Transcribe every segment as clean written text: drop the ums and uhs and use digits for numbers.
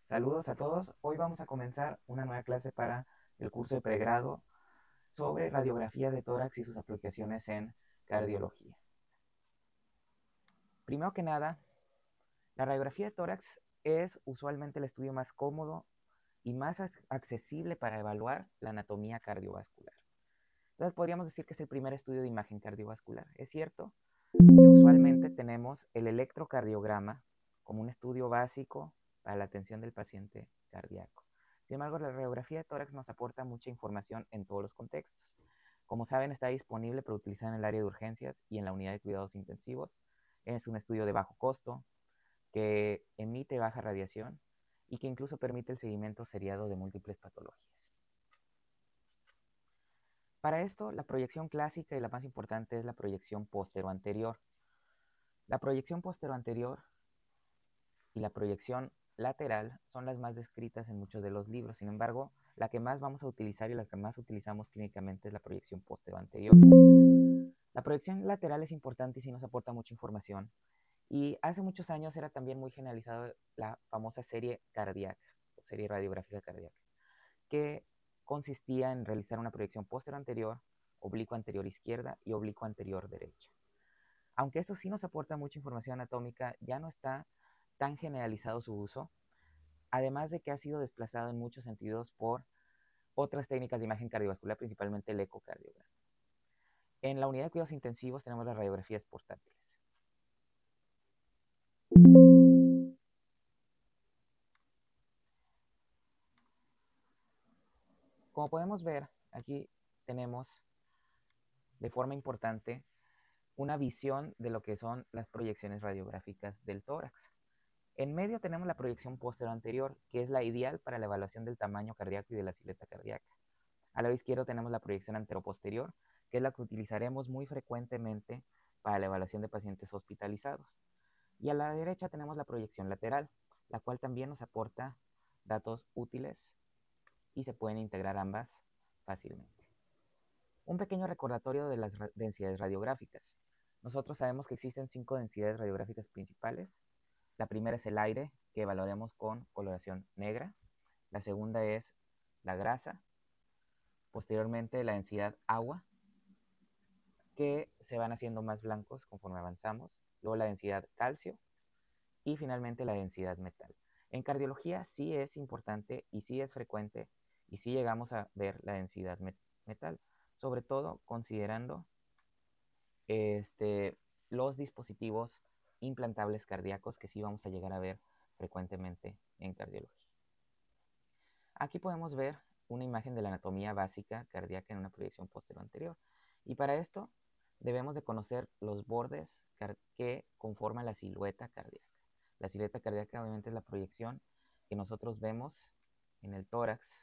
Saludos a todos. Hoy vamos a comenzar una nueva clase para el curso de pregrado sobre radiografía de tórax y sus aplicaciones en cardiología. Primero que nada, la radiografía de tórax es usualmente el estudio más cómodo y más accesible para evaluar la anatomía cardiovascular. Entonces podríamos decir que es el primer estudio de imagen cardiovascular. Es cierto que usualmente tenemos el electrocardiograma como un estudio básico para la atención del paciente cardíaco. Sin embargo, la radiografía de tórax nos aporta mucha información en todos los contextos. Como saben, está disponible para utilizar en el área de urgencias y en la unidad de cuidados intensivos. Es un estudio de bajo costo que emite baja radiación y que incluso permite el seguimiento seriado de múltiples patologías. Para esto, la proyección clásica y la más importante es la proyección póstero-anterior. La proyección póstero-anterior y la proyección lateral son las más descritas en muchos de los libros. Sin embargo, la que más vamos a utilizar y la que más utilizamos clínicamente es la proyección póstero-anterior. La proyección lateral es importante y sí nos aporta mucha información. Y hace muchos años era también muy generalizada la famosa serie cardíaca, o serie radiográfica cardíaca, que consistía en realizar una proyección póstero-anterior, oblicuo anterior izquierda y oblicuo anterior derecha. Aunque esto sí nos aporta mucha información anatómica, ya no está tan generalizado su uso, además de que ha sido desplazado en muchos sentidos por otras técnicas de imagen cardiovascular, principalmente el ecocardiograma. En la unidad de cuidados intensivos tenemos las radiografías portátiles. Como podemos ver, aquí tenemos de forma importante una visión de lo que son las proyecciones radiográficas del tórax. En medio tenemos la proyección posterior-anterior, que es la ideal para la evaluación del tamaño cardíaco y de la silueta cardíaca. Al lado izquierdo tenemos la proyección anteroposterior, que es la que utilizaremos muy frecuentemente para la evaluación de pacientes hospitalizados. Y a la derecha tenemos la proyección lateral, la cual también nos aporta datos útiles y se pueden integrar ambas fácilmente. Un pequeño recordatorio de las densidades radiográficas. Nosotros sabemos que existen 5 densidades radiográficas principales. La primera es el aire, que evaluaremos con coloración negra. La segunda es la grasa. Posteriormente, la densidad agua, que se van haciendo más blancos conforme avanzamos. Luego la densidad calcio y finalmente la densidad metal. En cardiología sí es importante y sí es frecuente y sí llegamos a ver la densidad metal, sobre todo considerando los dispositivos implantables cardíacos que sí vamos a llegar a ver frecuentemente en cardiología. Aquí podemos ver una imagen de la anatomía básica cardíaca en una proyección posterior-anterior. Y para esto debemos de conocer los bordes que conforman la silueta cardíaca. La silueta cardíaca obviamente es la proyección que nosotros vemos en el tórax.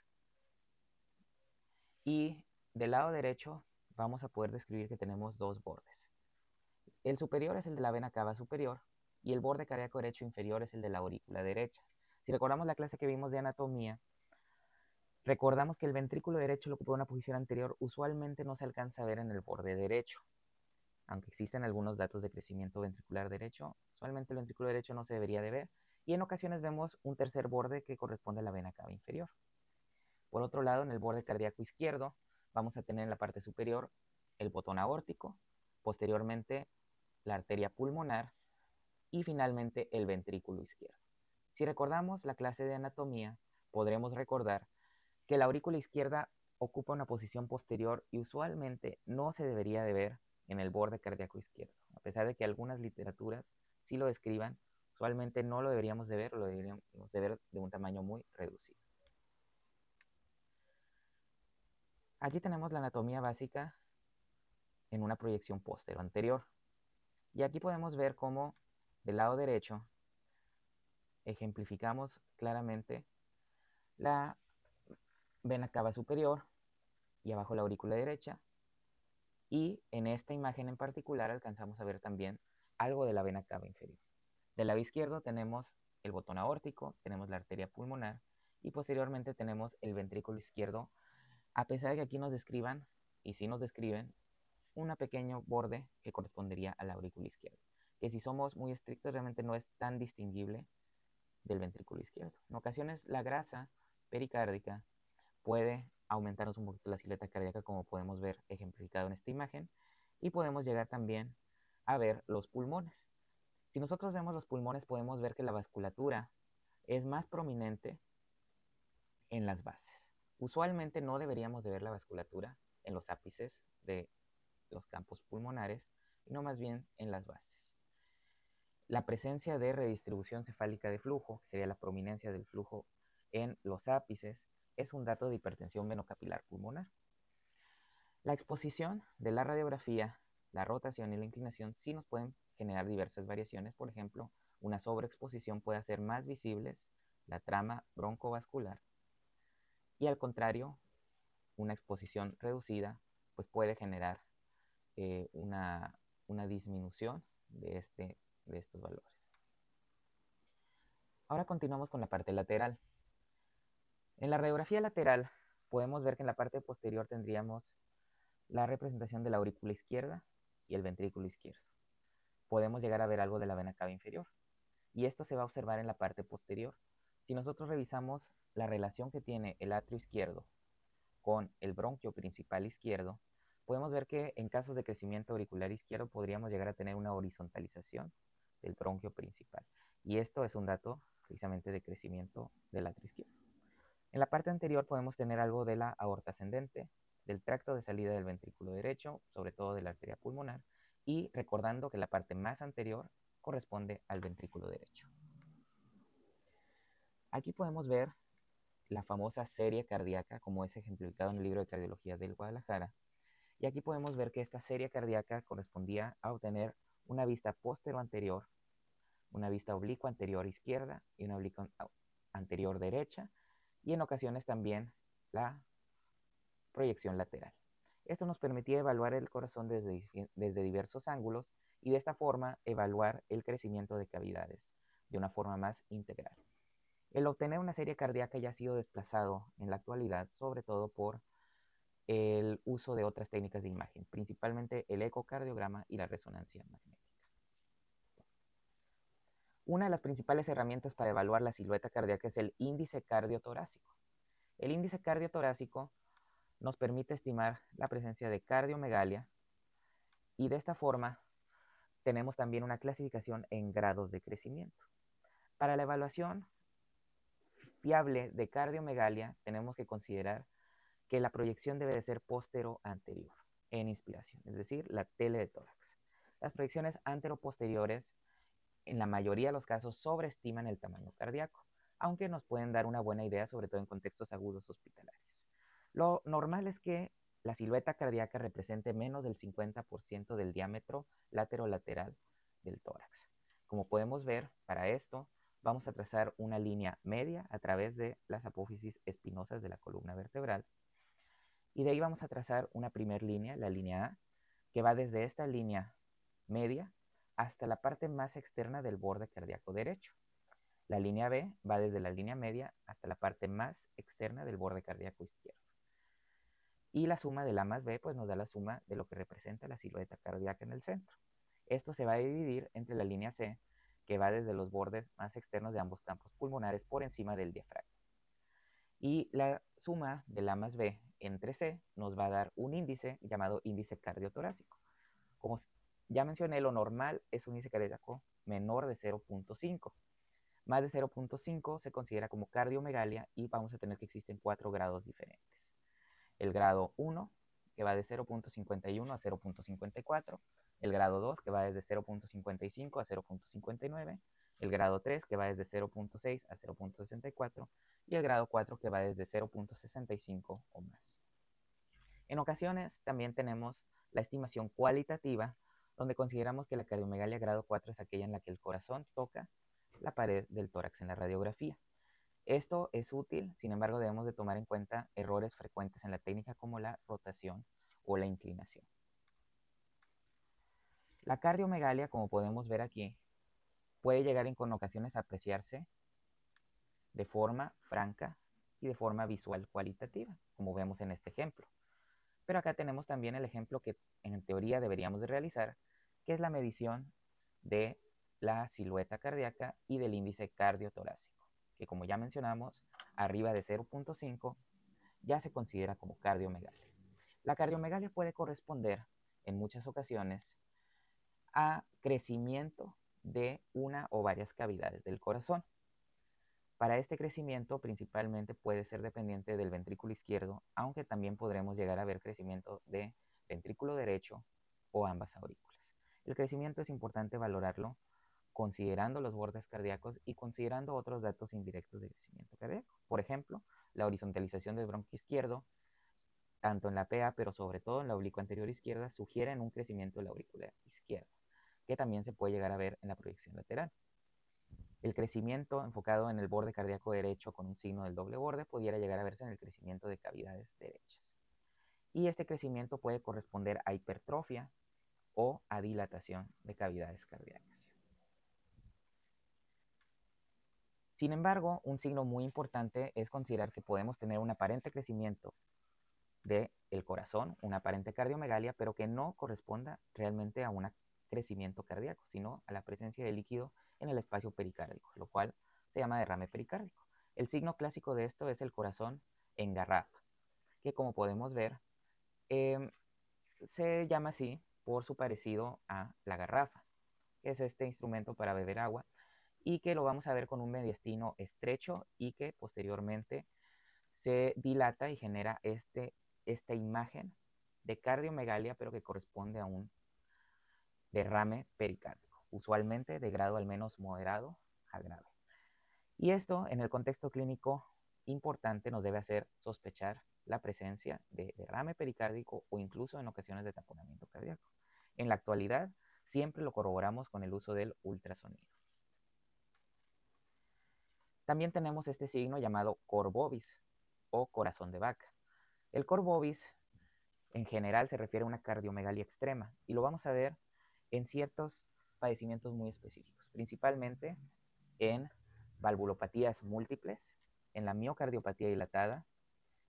Y del lado derecho vamos a poder describir que tenemos dos bordes. El superior es el de la vena cava superior y el borde cardíaco derecho inferior es el de la aurícula derecha. Si recordamos la clase que vimos de anatomía, recordamos que el ventrículo derecho lo ocupa una posición anterior, usualmente no se alcanza a ver en el borde derecho. Aunque existen algunos datos de crecimiento ventricular derecho, usualmente el ventrículo derecho no se debería de ver, y en ocasiones vemos un tercer borde que corresponde a la vena cava inferior. Por otro lado, en el borde cardíaco izquierdo, vamos a tener en la parte superior el botón aórtico, posteriormente la arteria pulmonar y finalmente el ventrículo izquierdo. Si recordamos la clase de anatomía, podremos recordar que la aurícula izquierda ocupa una posición posterior y usualmente no se debería de ver en el borde cardíaco izquierdo. A pesar de que algunas literaturas sí lo describan, usualmente no lo deberíamos de ver o lo deberíamos de ver de un tamaño muy reducido. Aquí tenemos la anatomía básica en una proyección posterior anterior. Y aquí podemos ver cómo del lado derecho ejemplificamos claramente la vena cava superior y abajo la aurícula derecha. Y en esta imagen en particular alcanzamos a ver también algo de la vena cava inferior. Del lado izquierdo tenemos el botón aórtico, tenemos la arteria pulmonar y posteriormente tenemos el ventrículo izquierdo, a pesar de que aquí nos describan, y sí nos describen, un pequeño borde que correspondería a la aurícula izquierda, que si somos muy estrictos realmente no es tan distinguible del ventrículo izquierdo. En ocasiones la grasa pericárdica puede aumentarnos un poquito la silueta cardíaca, como podemos ver ejemplificado en esta imagen, y podemos llegar también a ver los pulmones. Si nosotros vemos los pulmones, podemos ver que la vasculatura es más prominente en las bases. Usualmente no deberíamos de ver la vasculatura en los ápices de los campos pulmonares, sino más bien en las bases. La presencia de redistribución cefálica de flujo, que sería la prominencia del flujo en los ápices, es un dato de hipertensión venocapilar pulmonar. La exposición de la radiografía, la rotación y la inclinación sí nos pueden generar diversas variaciones. Por ejemplo, una sobreexposición puede hacer más visibles la trama broncovascular y al contrario, una exposición reducida pues puede generar una disminución de estos valores. Ahora continuamos con la parte lateral. En la radiografía lateral podemos ver que en la parte posterior tendríamos la representación de la aurícula izquierda y el ventrículo izquierdo. Podemos llegar a ver algo de la vena cava inferior. Y esto se va a observar en la parte posterior. Si nosotros revisamos la relación que tiene el atrio izquierdo con el bronquio principal izquierdo, podemos ver que en casos de crecimiento auricular izquierdo podríamos llegar a tener una horizontalización del bronquio principal. Y esto es un dato precisamente de crecimiento del atrio izquierdo. En la parte anterior podemos tener algo de la aorta ascendente, del tracto de salida del ventrículo derecho, sobre todo de la arteria pulmonar, y recordando que la parte más anterior corresponde al ventrículo derecho. Aquí podemos ver la famosa serie cardíaca, como es ejemplificado en el libro de cardiología del Guadalajara, y aquí podemos ver que esta serie cardíaca correspondía a obtener una vista postero-anterior, una vista oblicua anterior izquierda y una oblicua anterior derecha, y en ocasiones también la proyección lateral. Esto nos permitía evaluar el corazón desde diversos ángulos y de esta forma evaluar el crecimiento de cavidades de una forma más integral. El obtener una serie cardíaca ya ha sido desplazado en la actualidad, sobre todo por el uso de otras técnicas de imagen, principalmente el ecocardiograma y la resonancia magnética. Una de las principales herramientas para evaluar la silueta cardíaca es el índice cardiotorácico. El índice cardiotorácico nos permite estimar la presencia de cardiomegalia y de esta forma tenemos también una clasificación en grados de crecimiento. Para la evaluación fiable de cardiomegalia tenemos que considerar que la proyección debe de ser postero-anterior en inspiración, es decir, la tele de tórax. Las proyecciones antero-posteriores en la mayoría de los casos sobreestiman el tamaño cardíaco, aunque nos pueden dar una buena idea, sobre todo en contextos agudos hospitalarios. Lo normal es que la silueta cardíaca represente menos del 50% del diámetro lateral del tórax. Como podemos ver, para esto vamos a trazar una línea media a través de las apófisis espinosas de la columna vertebral. Y de ahí vamos a trazar una primera línea, la línea A, que va desde esta línea media hasta la parte más externa del borde cardíaco derecho. La línea B va desde la línea media hasta la parte más externa del borde cardíaco izquierdo. Y la suma del A más B pues nos da la suma de lo que representa la silueta cardíaca en el centro. Esto se va a dividir entre la línea C, que va desde los bordes más externos de ambos campos pulmonares por encima del diafragma. Y la suma del A más B entre C nos va a dar un índice llamado índice cardiotorácico. Como ya mencioné, lo normal es un índice cardíaco menor de 0.5. Más de 0.5 se considera como cardiomegalia y vamos a tener que existen 4 grados diferentes. El grado 1, que va de 0.51 a 0.54, el grado 2, que va desde 0.55 a 0.59, el grado 3, que va desde 0.6 a 0.64, y el grado 4, que va desde 0.65 o más. En ocasiones también tenemos la estimación cualitativa, donde consideramos que la cardiomegalia grado 4 es aquella en la que el corazón toca la pared del tórax en la radiografía. Esto es útil, sin embargo debemos de tomar en cuenta errores frecuentes en la técnica como la rotación o la inclinación. La cardiomegalia, como podemos ver aquí, puede llegar en ocasiones a apreciarse de forma franca y de forma visual cualitativa, como vemos en este ejemplo. Pero acá tenemos también el ejemplo que en teoría deberíamos de realizar, que es la medición de la silueta cardíaca y del índice cardiotorácico. que como ya mencionamos, arriba de 0.5 ya se considera como cardiomegalia. La cardiomegalia puede corresponder en muchas ocasiones a crecimiento de una o varias cavidades del corazón. Para este crecimiento principalmente puede ser dependiente del ventrículo izquierdo, aunque también podremos llegar a ver crecimiento de ventrículo derecho o ambas aurículas. El crecimiento es importante valorarlo considerando los bordes cardíacos y considerando otros datos indirectos de crecimiento cardíaco. Por ejemplo, la horizontalización del bronquio izquierdo, tanto en la PA, pero sobre todo en la oblicuo anterior izquierda, sugieren un crecimiento de la aurícula izquierda, que también se puede llegar a ver en la proyección lateral. El crecimiento enfocado en el borde cardíaco derecho con un signo del doble borde pudiera llegar a verse en el crecimiento de cavidades derechas. Y este crecimiento puede corresponder a hipertrofia o a dilatación de cavidades cardíacas. Sin embargo, un signo muy importante es considerar que podemos tener un aparente crecimiento del corazón, una aparente cardiomegalia, pero que no corresponda realmente a un crecimiento cardíaco, sino a la presencia de líquido en el espacio pericárdico, lo cual se llama derrame pericárdico. El signo clásico de esto es el corazón en garrafa, que como podemos ver, se llama así por su parecido a la garrafa, que es este instrumento para beber agua, y que lo vamos a ver con un mediastino estrecho y que posteriormente se dilata y genera esta imagen de cardiomegalia, pero que corresponde a un derrame pericárdico, usualmente de grado al menos moderado a grave. Y esto, en el contexto clínico importante, nos debe hacer sospechar la presencia de derrame pericárdico o incluso en ocasiones de taponamiento cardíaco. En la actualidad, siempre lo corroboramos con el uso del ultrasonido. También tenemos este signo llamado cor bovis o corazón de vaca. El cor bovis en general se refiere a una cardiomegalia extrema y lo vamos a ver en ciertos padecimientos muy específicos, principalmente en valvulopatías múltiples, en la miocardiopatía dilatada,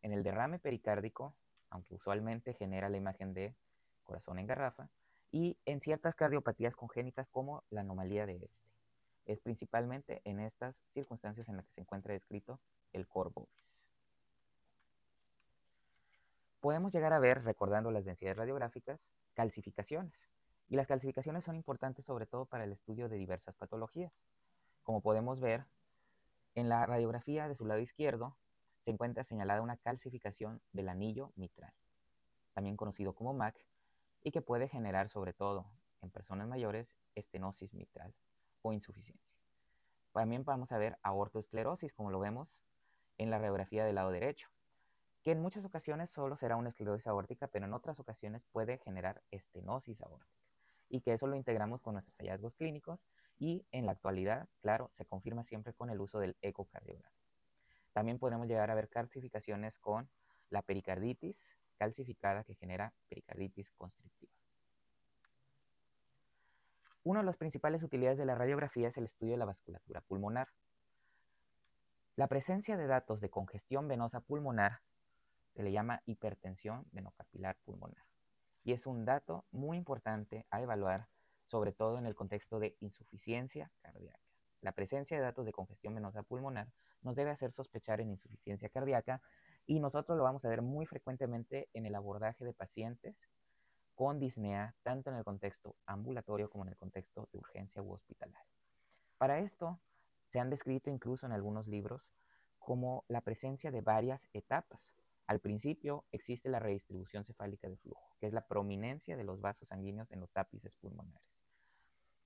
en el derrame pericárdico, aunque usualmente genera la imagen de corazón en garrafa, y en ciertas cardiopatías congénitas como la anomalía de Epstein. Es principalmente en estas circunstancias en las que se encuentra descrito el cor bovis. Podemos llegar a ver, recordando las densidades radiográficas, calcificaciones. Y las calcificaciones son importantes sobre todo para el estudio de diversas patologías. Como podemos ver, en la radiografía de su lado izquierdo se encuentra señalada una calcificación del anillo mitral, también conocido como MAC, y que puede generar sobre todo en personas mayores estenosis mitral o insuficiencia. También vamos a ver aortoesclerosis, como lo vemos en la radiografía del lado derecho, que en muchas ocasiones solo será una esclerosis aórtica, pero en otras ocasiones puede generar estenosis aórtica, y que eso lo integramos con nuestros hallazgos clínicos y en la actualidad, claro, se confirma siempre con el uso del ecocardiograma. También podemos llegar a ver calcificaciones con la pericarditis calcificada que genera pericarditis constrictiva. Una de las principales utilidades de la radiografía es el estudio de la vasculatura pulmonar. La presencia de datos de congestión venosa pulmonar se le llama hipertensión venocapilar pulmonar. Y es un dato muy importante a evaluar, sobre todo en el contexto de insuficiencia cardíaca. La presencia de datos de congestión venosa pulmonar nos debe hacer sospechar en insuficiencia cardíaca y nosotros lo vamos a ver muy frecuentemente en el abordaje de pacientes con disnea, tanto en el contexto ambulatorio como en el contexto de urgencia u hospitalaria. Para esto, se han descrito incluso en algunos libros como la presencia de varias etapas. Al principio existe la redistribución cefálica de flujo, que es la prominencia de los vasos sanguíneos en los ápices pulmonares.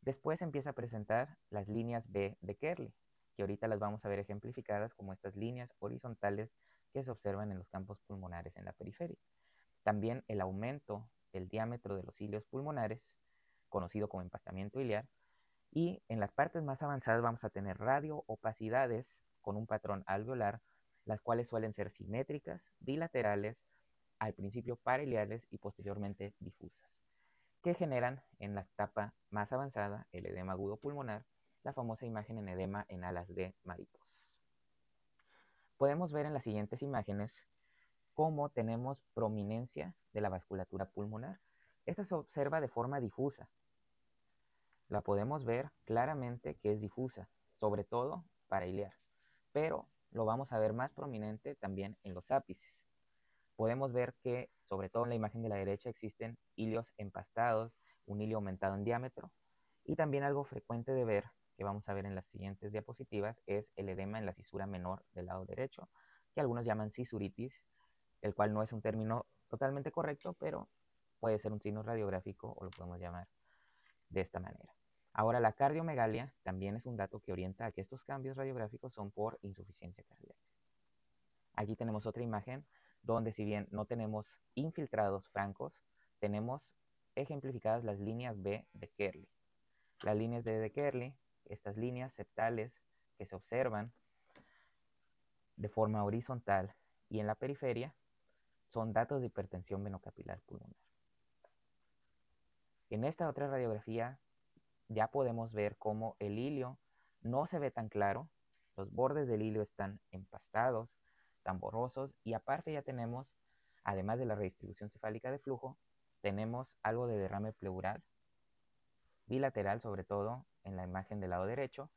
Después empieza a presentar las líneas B de Kerley, que ahorita las vamos a ver ejemplificadas como estas líneas horizontales que se observan en los campos pulmonares en la periferia. También el aumento del diámetro de los cilios pulmonares, conocido como empastamiento iliar, y en las partes más avanzadas vamos a tener radioopacidades con un patrón alveolar, las cuales suelen ser simétricas, bilaterales, al principio pariliares y posteriormente difusas, que generan en la etapa más avanzada el edema agudo pulmonar, la famosa imagen en edema en alas de mariposas. Podemos ver en las siguientes imágenes cómo tenemos prominencia de la vasculatura pulmonar. Esta se observa de forma difusa. La podemos ver claramente que es difusa, sobre todo pariliar. pero lo vamos a ver más prominente también en los ápices. Podemos ver que, sobre todo en la imagen de la derecha, existen hilios empastados, un hilio aumentado en diámetro, y también algo frecuente de ver, que vamos a ver en las siguientes diapositivas, es el edema en la cisura menor del lado derecho, que algunos llaman cisuritis, el cual no es un término totalmente correcto, pero puede ser un signo radiográfico o lo podemos llamar de esta manera. Ahora, la cardiomegalia también es un dato que orienta a que estos cambios radiográficos son por insuficiencia cardíaca. Aquí tenemos otra imagen donde, si bien no tenemos infiltrados francos, tenemos ejemplificadas las líneas B de Kerley. Las líneas de Kerley, estas líneas septales que se observan de forma horizontal y en la periferia, son datos de hipertensión venocapilar pulmonar. En esta otra radiografía ya podemos ver cómo el hilio no se ve tan claro, los bordes del hilio están empastados, tan borrosos, y aparte ya tenemos, además de la redistribución cefálica de flujo, tenemos algo de derrame pleural, bilateral sobre todo en la imagen del lado derecho,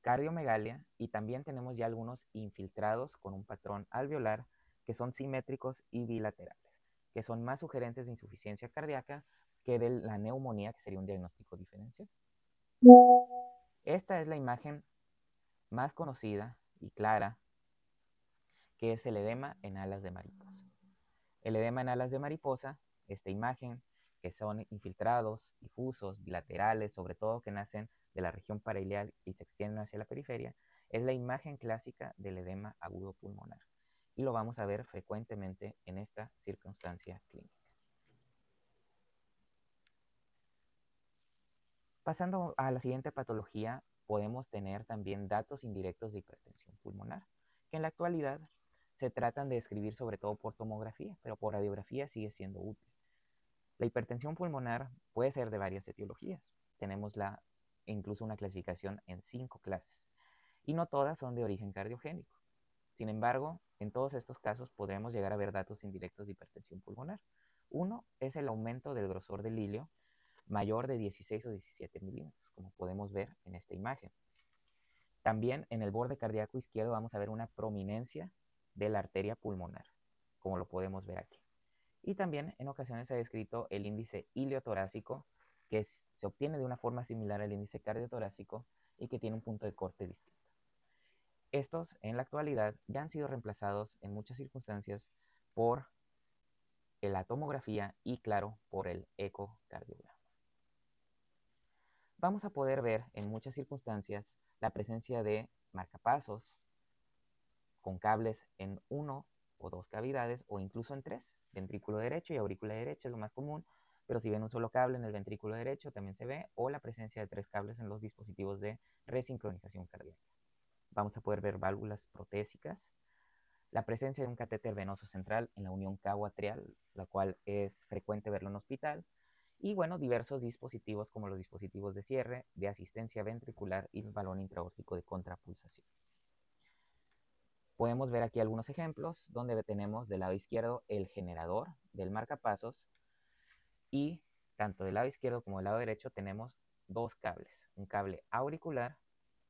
cardiomegalia, y también tenemos ya algunos infiltrados con un patrón alveolar que son simétricos y bilaterales, que son más sugerentes de insuficiencia cardíaca que de la neumonía, que sería un diagnóstico diferencial. Esta es la imagen más conocida y clara, que es el edema en alas de mariposa. El edema en alas de mariposa, esta imagen, que son infiltrados, difusos, bilaterales, sobre todo que nacen de la región parailial y se extienden hacia la periferia, es la imagen clásica del edema agudo pulmonar. Y lo vamos a ver frecuentemente en esta circunstancia clínica. Pasando a la siguiente patología, podemos tener también datos indirectos de hipertensión pulmonar, que en la actualidad se tratan de describir sobre todo por tomografía, pero por radiografía sigue siendo útil. La hipertensión pulmonar puede ser de varias etiologías. Tenemos incluso una clasificación en 5 clases, y no todas son de origen cardiogénico. Sin embargo, en todos estos casos podremos llegar a ver datos indirectos de hipertensión pulmonar. Uno es el aumento del grosor del hilio mayor de 16 o 17 milímetros, como podemos ver en esta imagen. También en el borde cardíaco izquierdo vamos a ver una prominencia de la arteria pulmonar, como lo podemos ver aquí. Y también en ocasiones se ha descrito el índice iliotorácico, que se obtiene de una forma similar al índice cardiotorácico y que tiene un punto de corte distinto. Estos, en la actualidad, ya han sido reemplazados en muchas circunstancias por la tomografía y, claro, por el ecocardiograma. Vamos a poder ver en muchas circunstancias la presencia de marcapasos con cables en 1 o 2 cavidades o incluso en 3, ventrículo derecho y aurícula derecha es lo más común, pero si ven un solo cable en el ventrículo derecho también se ve, o la presencia de 3 cables en los dispositivos de resincronización cardíaca. Vamos a poder ver válvulas protésicas, la presencia de un catéter venoso central en la unión cabo-atrial, la cual es frecuente verlo en hospital, y bueno, diversos dispositivos como los dispositivos de cierre, de asistencia ventricular y el balón intraórtico de contrapulsación. Podemos ver aquí algunos ejemplos donde tenemos del lado izquierdo el generador del marcapasos, y tanto del lado izquierdo como del lado derecho tenemos 2 cables, un cable auricular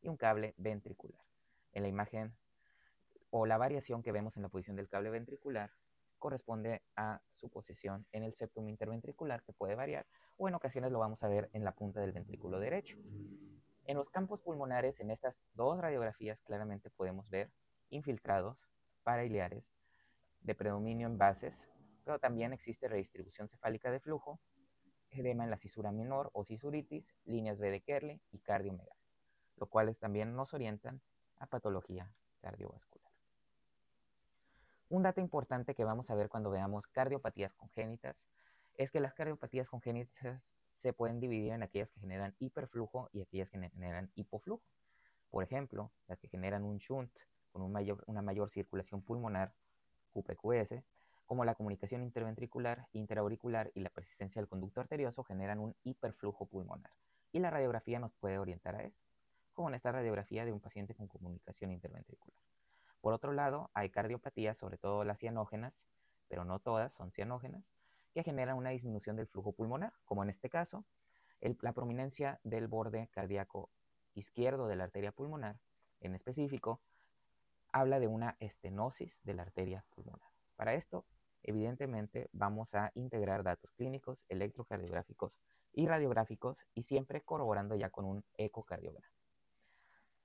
y un cable ventricular. En la imagen o la variación que vemos en la posición del cable ventricular corresponde a su posición en el septum interventricular, que puede variar, o en ocasiones lo vamos a ver en la punta del ventrículo derecho. En los campos pulmonares, en estas 2 radiografías, claramente podemos ver infiltrados parailiares de predominio en bases, pero también existe redistribución cefálica de flujo, edema en la cisura menor o cisuritis, líneas B de Kerley y cardiomegalia, lo cuales también nos orientan a patología cardiovascular. Un dato importante que vamos a ver cuando veamos cardiopatías congénitas es que las cardiopatías congénitas se pueden dividir en aquellas que generan hiperflujo y aquellas que generan hipoflujo. Por ejemplo, las que generan un shunt con una mayor circulación pulmonar, QPQS, como la comunicación interventricular, interauricular y la persistencia del conducto arterioso generan un hiperflujo pulmonar. Y la radiografía nos puede orientar a eso, como en esta radiografía de un paciente con comunicación interventricular. Por otro lado, hay cardiopatías, sobre todo las cianógenas, pero no todas son cianógenas, que generan una disminución del flujo pulmonar, como en este caso, la prominencia del borde cardíaco izquierdo de la arteria pulmonar, en específico, habla de una estenosis de la arteria pulmonar. Para esto, evidentemente, vamos a integrar datos clínicos, electrocardiográficos y radiográficos y siempre corroborando ya con un ecocardiograma.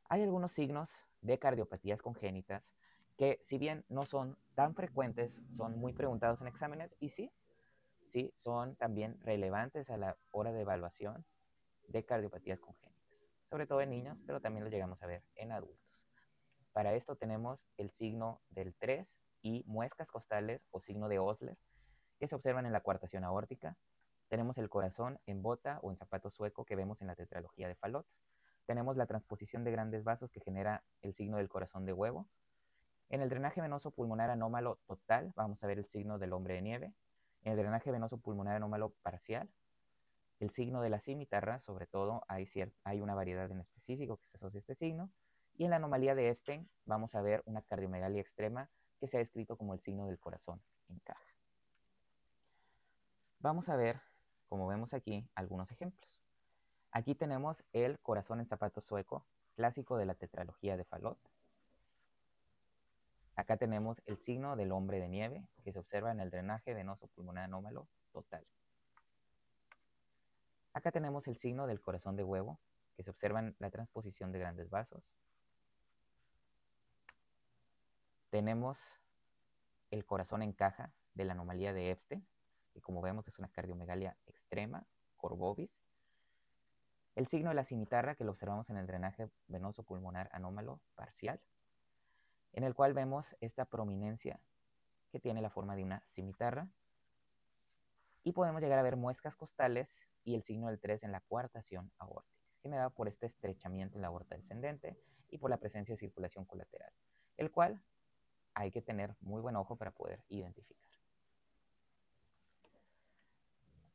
Hay algunos signos de cardiopatías congénitas que, si bien no son tan frecuentes, son muy preguntados en exámenes y sí, son también relevantes a la hora de evaluación de cardiopatías congénitas, sobre todo en niños, pero también lo llegamos a ver en adultos. Para esto tenemos el signo del 3 y muescas costales o signo de Osler, que se observan en la coartación aórtica. Tenemos el corazón en bota o en zapato sueco que vemos en la tetralogía de Fallot. Tenemos la transposición de grandes vasos que genera el signo del corazón de huevo. En el drenaje venoso pulmonar anómalo total vamos a ver el signo del hombre de nieve. En el drenaje venoso pulmonar anómalo parcial, el signo de la cimitarra, sobre todo hay una variedad en específico que se asocia a este signo. Y en la anomalía de Epstein vamos a ver una cardiomegalia extrema que se ha descrito como el signo del corazón en caja. Vamos a ver, como vemos aquí, algunos ejemplos. Aquí tenemos el corazón en zapato sueco, clásico de la tetralogía de Fallot. Acá tenemos el signo del hombre de nieve, que se observa en el drenaje venoso pulmonar anómalo total. Acá tenemos el signo del corazón de huevo, que se observa en la transposición de grandes vasos. Tenemos el corazón en caja de la anomalía de Epstein, que como vemos es una cardiomegalia extrema, corbovis. El signo de la cimitarra, que lo observamos en el drenaje venoso pulmonar anómalo parcial, en el cual vemos esta prominencia que tiene la forma de una cimitarra. Y podemos llegar a ver muescas costales y el signo del 3 en la coartación aórtica, generado por este estrechamiento en la aorta descendente y por la presencia de circulación colateral, el cual hay que tener muy buen ojo para poder identificar.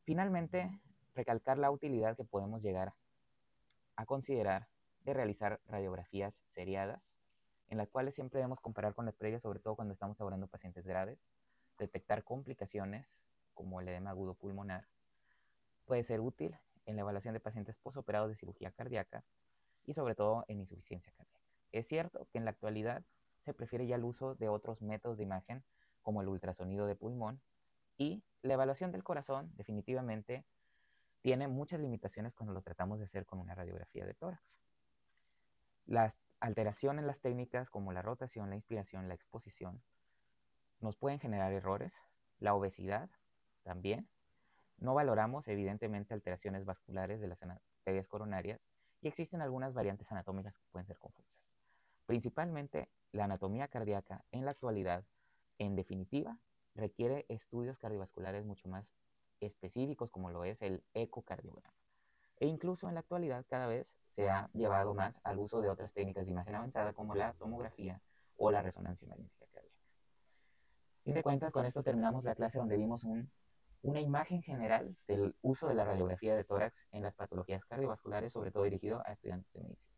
Finalmente, recalcar la utilidad que podemos llegar a considerar de realizar radiografías seriadas, en las cuales siempre debemos comparar con las previas, sobre todo cuando estamos abordando pacientes graves, detectar complicaciones como el edema agudo pulmonar. Puede ser útil en la evaluación de pacientes posoperados de cirugía cardíaca y sobre todo en insuficiencia cardíaca. Es cierto que en la actualidad se prefiere ya el uso de otros métodos de imagen como el ultrasonido de pulmón y la evaluación del corazón definitivamente tiene muchas limitaciones cuando lo tratamos de hacer con una radiografía de tórax. Las alteraciones en las técnicas como la rotación, la inspiración, la exposición nos pueden generar errores, la obesidad también. No valoramos evidentemente alteraciones vasculares de las arterias coronarias y existen algunas variantes anatómicas que pueden ser confusas. Principalmente la anatomía cardíaca en la actualidad, en definitiva, requiere estudios cardiovasculares mucho más específicos como lo es el ecocardiograma. E incluso en la actualidad cada vez se ha llevado más al uso de otras técnicas de imagen avanzada como la tomografía o la resonancia magnética cardíaca. A fin de cuentas, con esto terminamos la clase donde vimos una imagen general del uso de la radiografía de tórax en las patologías cardiovasculares, sobre todo dirigido a estudiantes de medicina.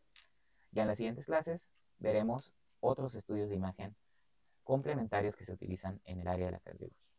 Ya en las siguientes clases veremos otros estudios de imagen complementarios que se utilizan en el área de la cardiología.